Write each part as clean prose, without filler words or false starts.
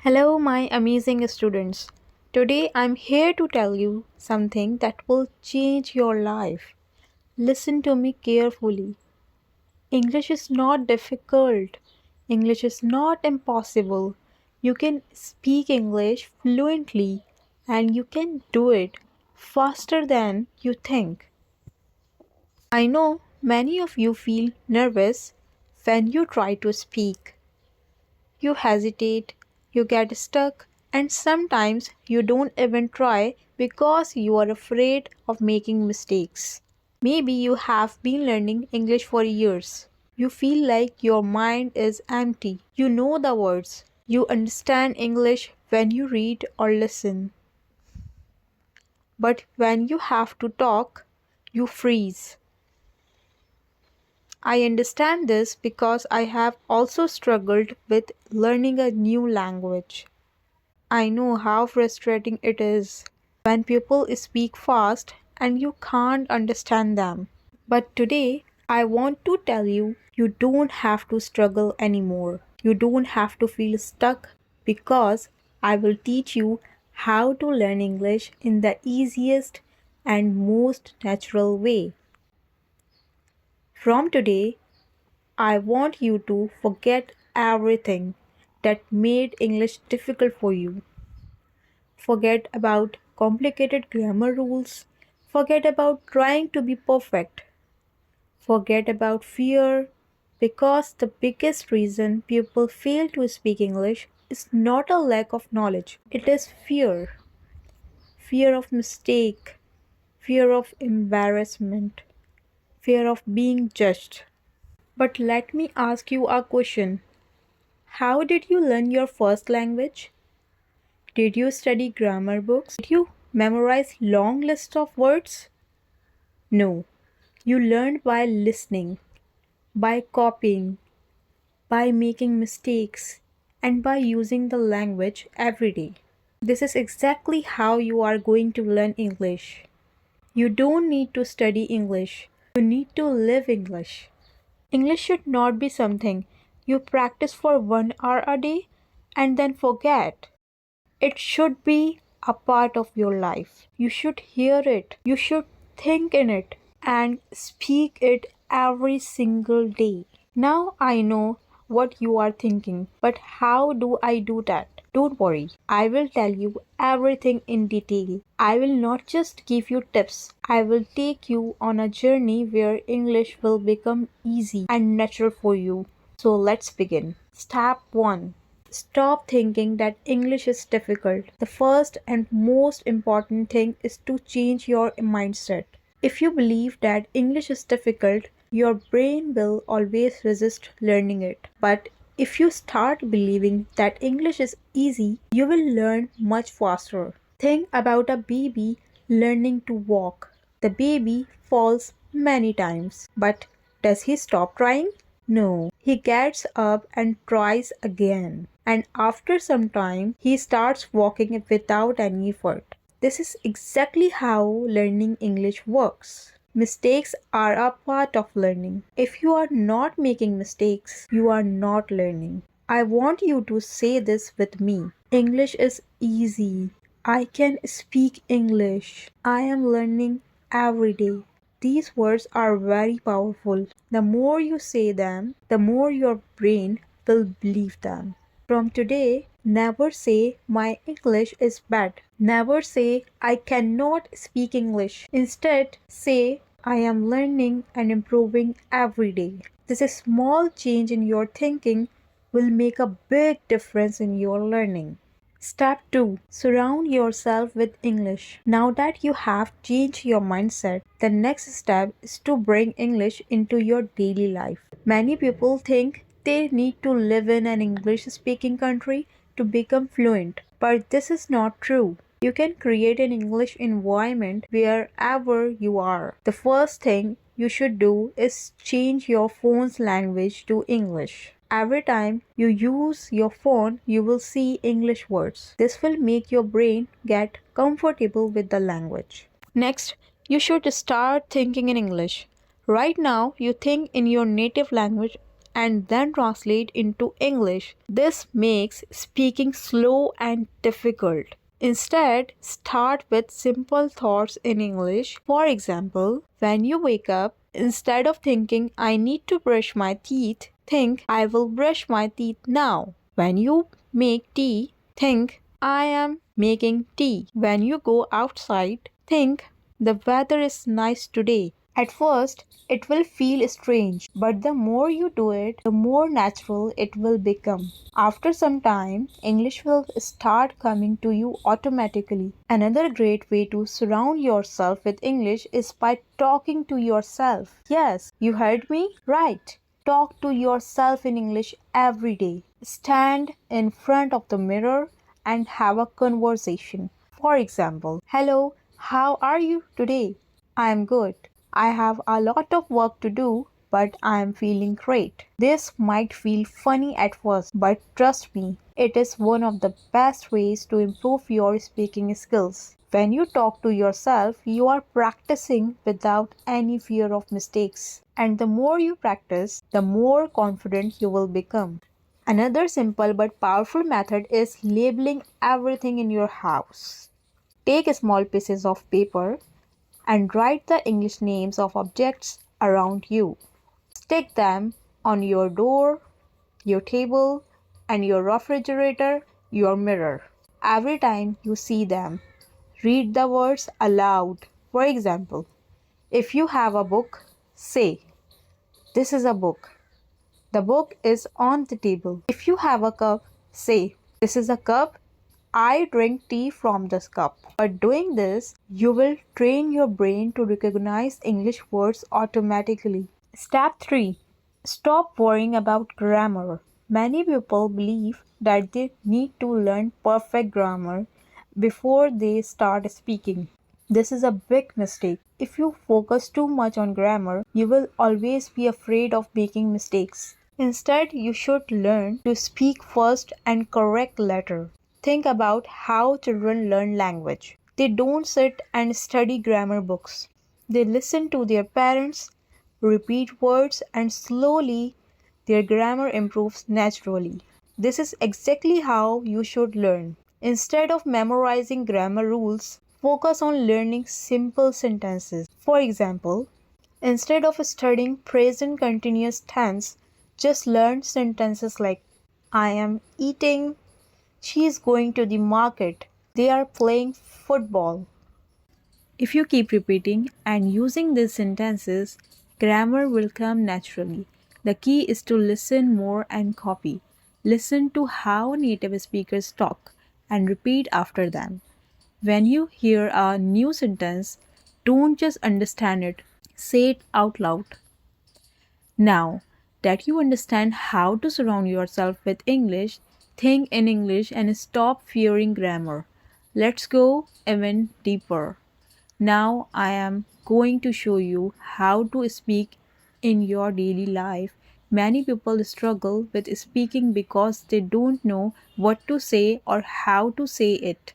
Hello, my amazing students. Today I'm here to tell you something that will change your life. Listen to me carefully. English is not difficult, English is not impossible. You can speak English fluently and you can do it faster than you think. I know many of you feel nervous when you try to speak. You hesitate, you get stuck, and sometimes you don't even try because you are afraid of making mistakes. Maybe you have been learning English for years. You feel like your mind is empty. You know the words. You understand English when you read or listen. But when you have to talk, you freeze. I understand this because I have also struggled with learning a new language. I know how frustrating it is when people speak fast and you can't understand them. But today, I want to tell you you don't have to struggle anymore. You don't have to feel stuck because I will teach you how to learn English in the easiest and most natural way. From today, I want you to forget everything that made English difficult for you. Forget about complicated grammar rules. Forget about trying to be perfect. Forget about fear because the biggest reason people fail to speak English is not a lack of knowledge. It is fear. Fear of mistake, fear of embarrassment, fear of being judged. But let me ask you a question. How did you learn your first language? Did you study grammar books? Did you memorize long lists of words? No. You learned by listening, by copying, by making mistakes, and by using the language every day. This is exactly how you are going to learn English. You don't need to study English. You need to live English. English should not be something you practice for 1 hour a day and then forget. It should be a part of your life. You should hear it. You should think in it and speak it every single day. Now I know what you are thinking, but how do I do that? Don't worry, I will tell you everything in detail. I will not just give you tips, I will take you on a journey where English will become easy and natural for you. So let's begin. Step 1. Stop thinking that English is difficult. The first and most important thing is to change your mindset. If you believe that English is difficult, your brain will always resist learning it. But if you start believing that English is easy, you will learn much faster. Think about a baby learning to walk. The baby falls many times, but does he stop trying? No, he gets up and tries again. And after some time, he starts walking without any effort. This is exactly how learning English works. Mistakes are a part of learning. If you are not making mistakes, you are not learning. I want you to say this with me. English is easy. I can speak English. I am learning every day. These words are very powerful. The more you say them, the more your brain will believe them. From today, never say my English is bad. Never say I cannot speak English. Instead, say I am learning and improving every day. This small change in your thinking will make a big difference in your learning. Step 2. Surround yourself with English. Now that you have changed your mindset, the next step is to bring English into your daily life. Many people think they need to live in an English speaking country to become fluent, but this is not true. You can create an English environment wherever you are. The first thing you should do is change your phone's language to English. Every time you use your phone, you will see English words. This will make your brain get comfortable with the language. Next, you should start thinking in English. Right now, you think in your native language and then translate into English. This makes speaking slow and difficult. Instead, start with simple thoughts in English. For example, when you wake up, instead of thinking, I need to brush my teeth, think, I will brush my teeth now. When you make tea, think, I am making tea. When you go outside, think, the weather is nice today. At first, it will feel strange, but the more you do it, the more natural it will become. After some time, English will start coming to you automatically. Another great way to surround yourself with English is by talking to yourself. Yes, you heard me? Right. Talk to yourself in English every day. Stand in front of the mirror and have a conversation. For example, hello, how are you today? I am good. I have a lot of work to do, but I am feeling great. This might feel funny at first, but trust me, it is one of the best ways to improve your speaking skills. When you talk to yourself, you are practicing without any fear of mistakes. And the more you practice, the more confident you will become. Another simple but powerful method is labeling everything in your house. Take small pieces of paper and write the English names of objects around you. Stick them on your door, your table, and your refrigerator, your mirror. Every time you see them, read the words aloud. For example, if you have a book, say, this is a book. The book is on the table. If you have a cup, say, this is a cup. I drink tea from this cup. By doing this, you will train your brain to recognize English words automatically. Step 3. Stop worrying about grammar. Many people believe that they need to learn perfect grammar before they start speaking. This is a big mistake. If you focus too much on grammar, you will always be afraid of making mistakes. Instead, you should learn to speak first and correct later. Think about how children learn language. They don't sit and study grammar books. They listen to their parents, repeat words, and slowly their grammar improves naturally. This is exactly how you should learn. Instead of memorizing grammar rules, focus on learning simple sentences. For example, instead of studying present continuous tense, just learn sentences like I am eating, she is going to the market, they are playing football. If you keep repeating and using these sentences, grammar will come naturally. The key is to listen more and copy. Listen to how native speakers talk and repeat after them. When you hear a new sentence, don't just understand it, say it out loud. Now that you understand how to surround yourself with English, think in English and stop fearing grammar. Let's go even deeper. Now I am going to show you how to speak in your daily life. Many people struggle with speaking because they don't know what to say or how to say it.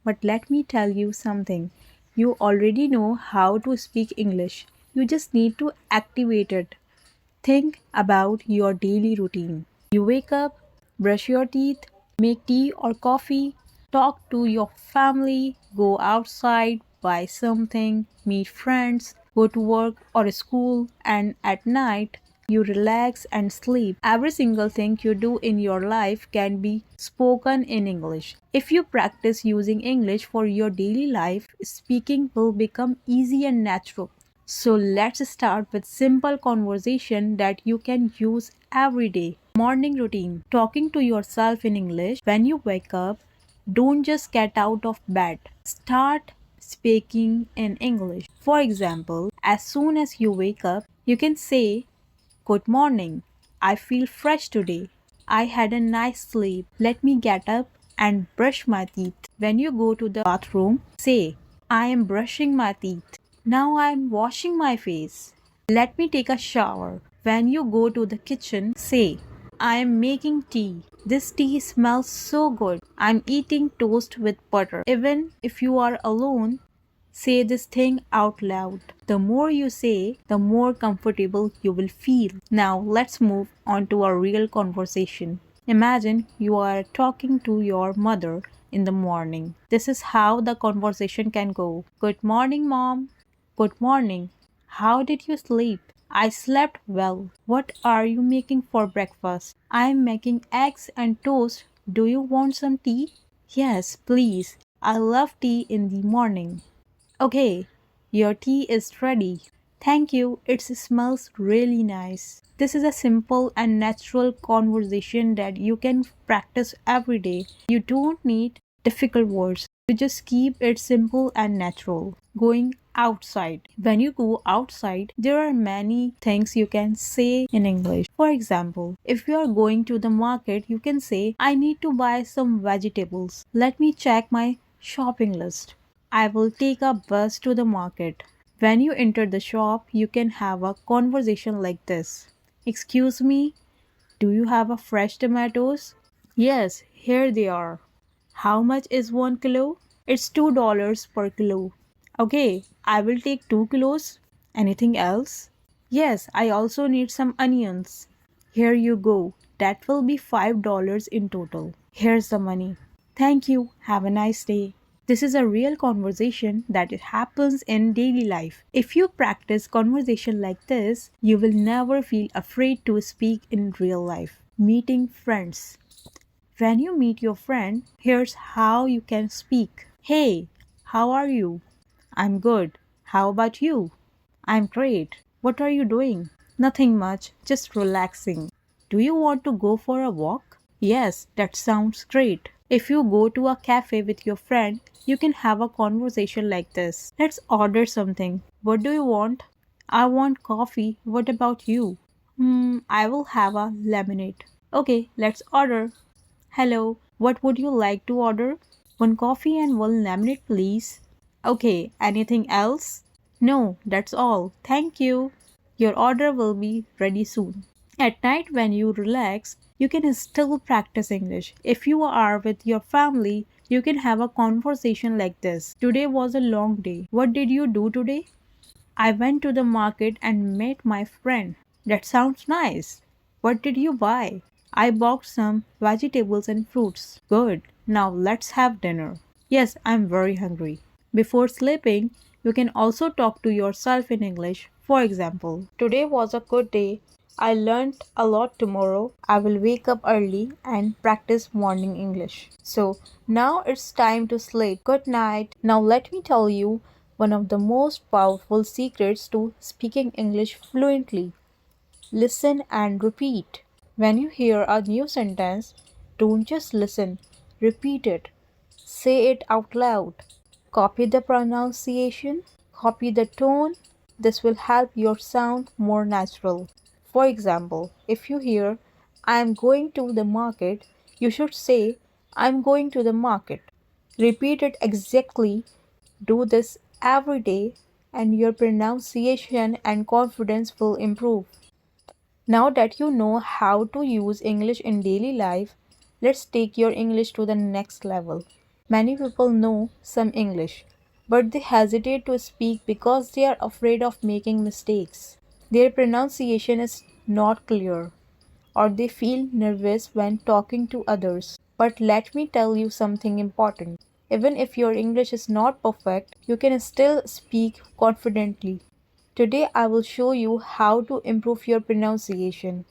But let me tell you something. You already know how to speak English. You just need to activate it. Think about your daily routine. You wake up, brush your teeth, make tea or coffee, talk to your family, go outside, buy something, meet friends, go to work or school, and at night you relax and sleep. Every single thing you do in your life can be spoken in English. If you practice using English for your daily life, speaking will become easy and natural. So let's start with simple conversation that you can use every day. Morning routine. Talking to yourself in English. When you wake up, don't just get out of bed. Start speaking in English. For example, as soon as you wake up, you can say, good morning. I feel fresh today. I had a nice sleep. Let me get up and brush my teeth. When you go to the bathroom, say, I am brushing my teeth. Now I am washing my face. Let me take a shower. When you go to the kitchen, say, I am making tea. This tea smells so good. I'm eating toast with butter. Even if you are alone, Say this thing out loud. The more you say, the more comfortable you will feel. Now let's move on to a real conversation. Imagine you are talking to your mother in the morning. This is how the conversation can go. Good morning, mom. Good morning. How did you sleep? I slept well. What are you making for breakfast? I'm making eggs and toast. Do you want some tea? Yes, please. I love tea in the morning. Okay, your tea is ready. Thank you, it smells really nice. This is a simple and natural conversation that you can practice every day. You don't need difficult words. You just keep it simple and natural. Going outside. When you go outside, there are many things you can say in English. For example, if you are going to the market, you can say, I need to buy some vegetables. Let me check my shopping list. I will take a bus to the market. When you enter the shop, you can have a conversation like this. Excuse me, do you have a fresh tomatoes? Yes, here they are. How much is 1 kilo? It's $2 per kilo. Okay, I will take 2 kilos. Anything else? Yes, I also need some onions. Here you go. That will be $5 in total. Here's the money. Thank you. Have a nice day. This is a real conversation that it happens in daily life. If you practice conversation like this, you will never feel afraid to speak in real life. Meeting friends. When you meet your friend, here's how you can speak. Hey, how are you? I'm good. How about you? I'm great. What are you doing? Nothing much, just relaxing. Do you want to go for a walk? Yes, that sounds great. If you go to a cafe with your friend, you can have a conversation like this. Let's order something. What do you want? I want coffee. What about you? I will have a lemonade. Okay, let's order. Hello, what would you like to order? One coffee and one lemonade, please. Okay, anything else? No, that's all. Thank you. Your order will be ready soon. At night, when you relax, you can still practice English. If you are with your family, you can have a conversation like this. Today was a long day. What did you do today? I went to the market and met my friend. That sounds nice. What did you buy? I bought some vegetables and fruits. Good. Now let's have dinner. Yes, I'm very hungry. Before sleeping, you can also talk to yourself in English. For example, today was a good day. I learned a lot tomorrow. I will wake up early and practice morning English. So now it's time to sleep. Good night. Now let me tell you one of the most powerful secrets to speaking English fluently. Listen and repeat. When you hear a new sentence, don't just listen, repeat it. Say it out loud. Copy the pronunciation, copy the tone. This will help your sound more natural. For example, if you hear I am going to the market, you should say I am going to the market. Repeat it exactly. Do this every day, and your pronunciation and confidence will improve. Now that you know how to use English in daily life, let's take your English to the next level. Many people know some English, but they hesitate to speak because they are afraid of making mistakes. Their pronunciation is not clear, or they feel nervous when talking to others. But let me tell you something important. Even if your English is not perfect, you can still speak confidently. Today I will show you how to improve your pronunciation,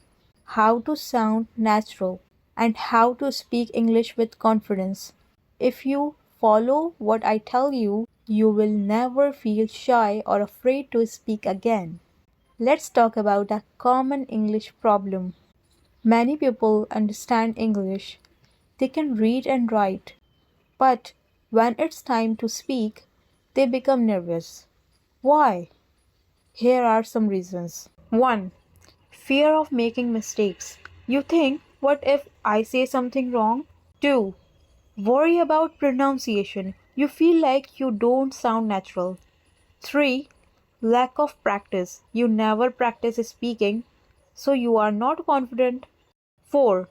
how to sound natural, and how to speak English with confidence. If you follow what I tell you, you will never feel shy or afraid to speak again. Let's talk about a common English problem. Many people understand English. They can read and write, but when it's time to speak, they become nervous. Why? Here are some reasons. 1. Fear of making mistakes. You think, what if I say something wrong? 2. Worry about pronunciation. You feel like you don't sound natural. 3. Lack of practice. You never practice speaking, so you are not confident. 4.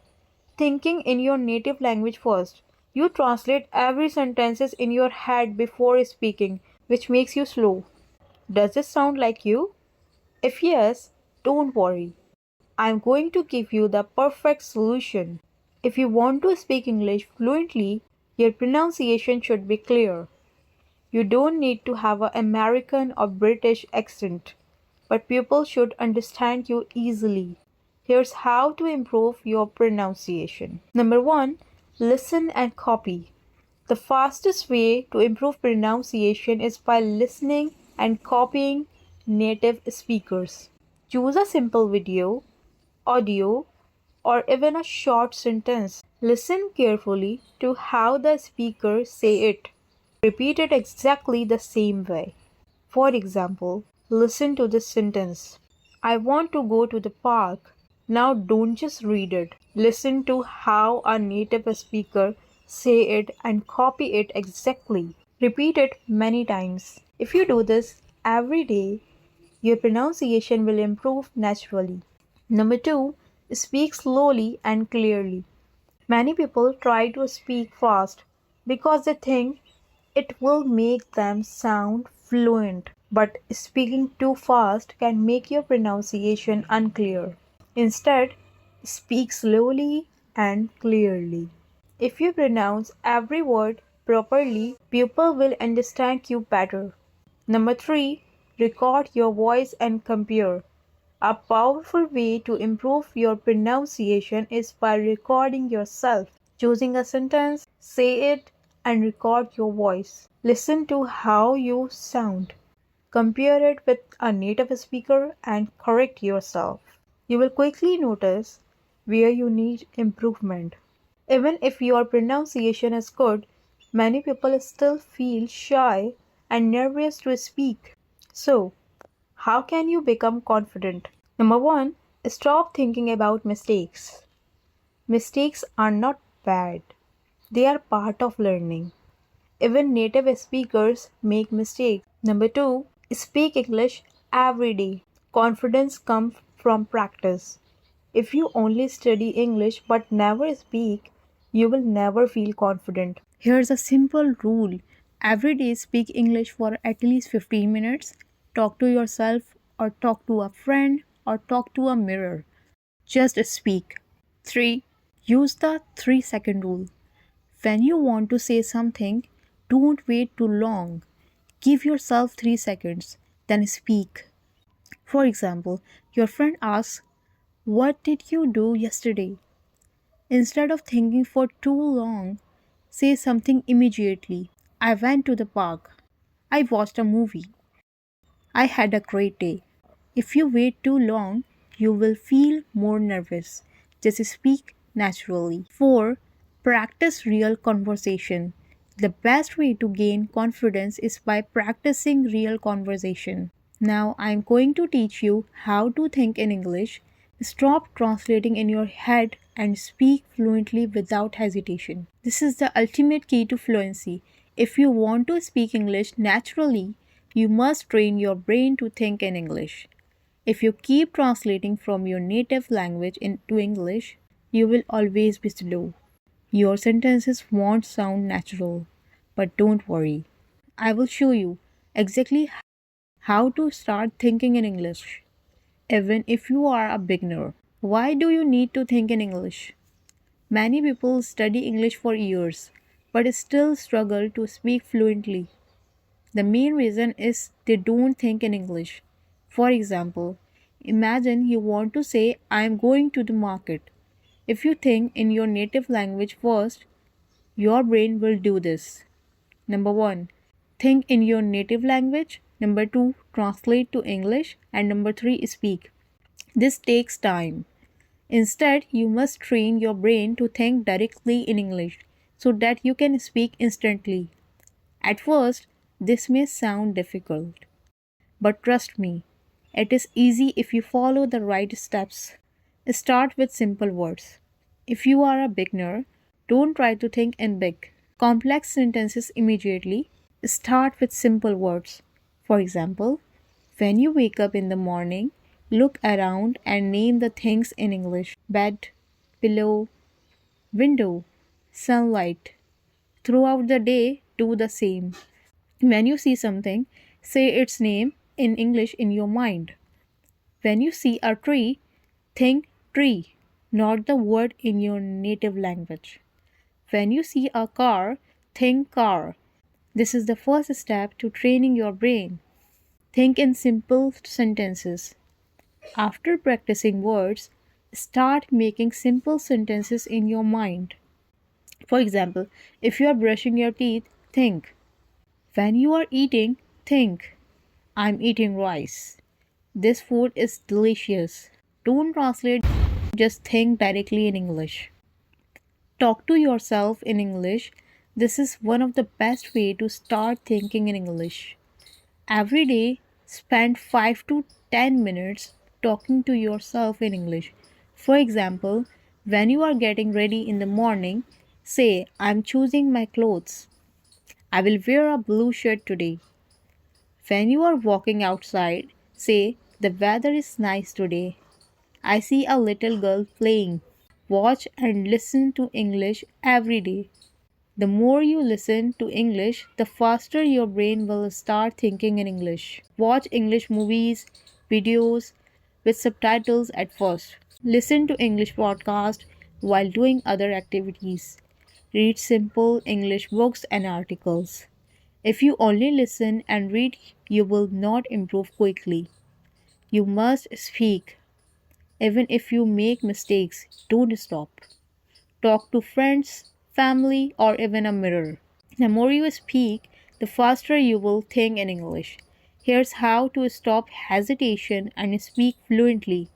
Thinking in your native language first. You translate every sentence in your head before speaking. which makes you slow. Does this sound like you? If yes, don't worry. I'm going to give you the perfect solution. If you want to speak English fluently, your pronunciation should be clear. You don't need to have an American or British accent, but people should understand you easily. Here's how to improve your pronunciation. Number one, listen and copy. The fastest way to improve pronunciation is by listening and copying native speakers. Choose a simple video, audio, or even a short sentence. Listen carefully to how the speaker say it. Repeat it exactly the same way. For example, listen to this sentence. I want to go to the park. Now don't just read it. Listen to how a native speaker say it and copy it exactly. Repeat it many times. If you do this every day, your pronunciation will improve naturally. Number two, speak slowly and clearly. Many people try to speak fast because they think it will make them sound fluent, but speaking too fast can make your pronunciation unclear. Instead, speak slowly and clearly. If you pronounce every word properly, people will understand you better. Number three, record your voice and compare. A powerful way to improve your pronunciation is by recording yourself. Choosing a sentence, say it, and record your voice. Listen to how you sound. Compare it with a native speaker and correct yourself. You will quickly notice where you need improvement. Even if your pronunciation is good, many people still feel shy and nervous to speak. So, how can you become confident? Number one, stop thinking about mistakes. Mistakes are not bad, they are part of learning. Even native speakers make mistakes. Number two, speak English every day. Confidence comes from practice. If you only study English but never speak, you will never feel confident. Here's a simple rule. Every day speak English for at least 15 minutes. Talk to yourself or talk to a friend or talk to a mirror. Just speak. 3. Use the 3-second rule. When you want to say something, don't wait too long. Give yourself 3 seconds, then speak. For example, your friend asks, "What did you do yesterday?" Instead of thinking for too long, say something immediately. I went to the park. I watched a movie. I had a great day. If you wait too long, you will feel more nervous. Just speak naturally. 4. Practice real conversation. The best way to gain confidence is by practicing real conversation. Now I am going to teach you how to think in English. Stop translating in your head and speak fluently without hesitation. This is the ultimate key to fluency. If you want to speak English naturally, you must train your brain to think in English. If you keep translating from your native language into English, you will always be slow. Your sentences won't sound natural. But don't worry. I will show you exactly how to start thinking in English, even if you are a beginner. Why do you need to think in English? Many people study English for years but still struggle to speak fluently. The main reason is they don't think in English. For example, imagine you want to say, "I am going to the market." If you think in your native language first, your brain will do this. Number one, think in your native language. Number two, translate to English. And number three, speak. This takes time. Instead, you must train your brain to think directly in English so that you can speak instantly. At first, this may sound difficult, but trust me, it is easy if you follow the right steps. Start with simple words. If you are a beginner, don't try to think in big, complex sentences immediately. Start with simple words. For example, when you wake up in the morning, look around and name the things in English: bed, pillow, window, sunlight. Throughout the day, do the same. When you see something, say its name in English in your mind. When you see a tree, think tree, not the word in your native language. When you see a car, think car. This is the first step to training your brain. Think in simple sentences. After practicing words, start making simple sentences in your mind. For example, if you are brushing your teeth, think. When you are eating, think. I'm eating rice. This food is delicious. Don't translate, just think directly in English. Talk to yourself in English. This is one of the best way to start thinking in English. Every day, spend 5 to 10 minutes talking to yourself in English. For example, when you are getting ready in the morning, say, I'm choosing my clothes. I will wear a blue shirt today. When you are walking outside, say, the weather is nice today. I see a little girl playing. Watch and listen to English every day. The more you listen to English, the faster your brain will start thinking in English. Watch English movies, videos with subtitles at first. Listen to English podcasts while doing other activities. Read simple English books and articles. If you only listen and read, you will not improve quickly. You must speak. Even if you make mistakes, don't stop. Talk to friends, family, or even a mirror. The more you speak, the faster you will think in English. Here's how to stop hesitation and speak fluently.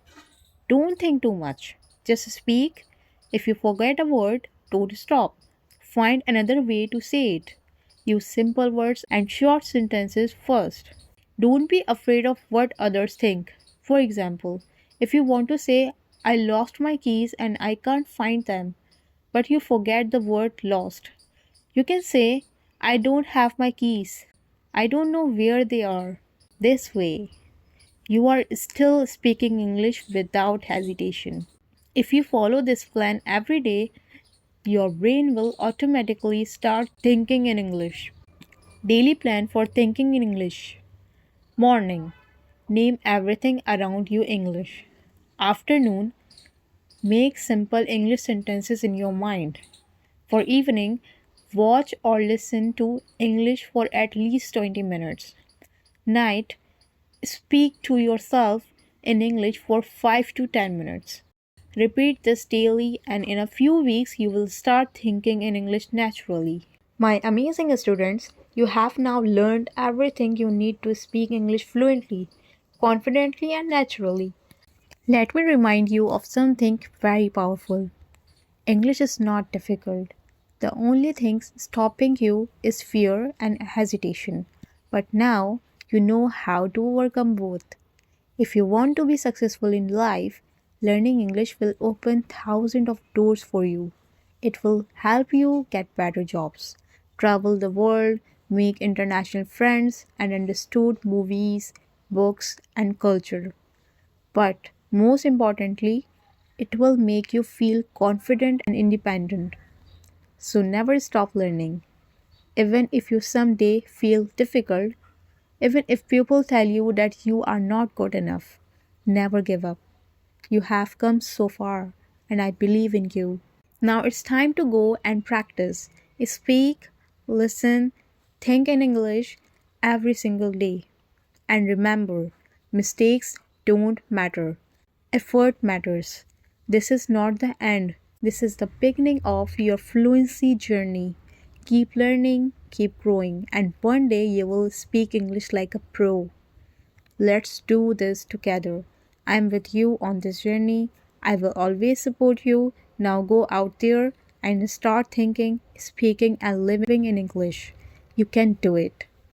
Don't think too much. Just speak. If you forget a word, don't stop. Find another way to say it. Use simple words and short sentences first. Don't be afraid of what others think. For example, if you want to say, I lost my keys and I can't find them, but you forget the word lost. You can say, I don't have my keys. I don't know where they are. This way, you are still speaking English without hesitation. If you follow this plan every day, your brain will automatically start thinking in English. Daily plan for thinking in English. Morning. Name everything around you English. Afternoon. Make simple English sentences in your mind. For evening, watch or listen to English for at least 20 minutes. Night, speak to yourself in English for 5 to 10 minutes. Repeat this daily, and in a few weeks, you will start thinking in English naturally. My amazing students, you have now learned everything you need to speak English fluently, confidently, and naturally. Let me remind you of something very powerful. English is not difficult. The only thing stopping you is fear and hesitation. But now you know how to overcome both. If you want to be successful in life, learning English will open thousands of doors for you. It will help you get better jobs, travel the world, make international friends, and understood movies, books, and culture. But most importantly, it will make you feel confident and independent. So never stop learning. Even if you someday feel difficult, even if people tell you that you are not good enough, never give up. You have come so far, and I believe in you. Now it's time to go and practice. Speak, listen, think in English every single day. And remember, mistakes don't matter. Effort matters. This is not the end. This is the beginning of your fluency journey. Keep learning, keep growing, and one day you will speak English like a pro. Let's do this together. I'm with you on this journey. I will always support you. Now go out there and start thinking, speaking, and living in English. You can do it.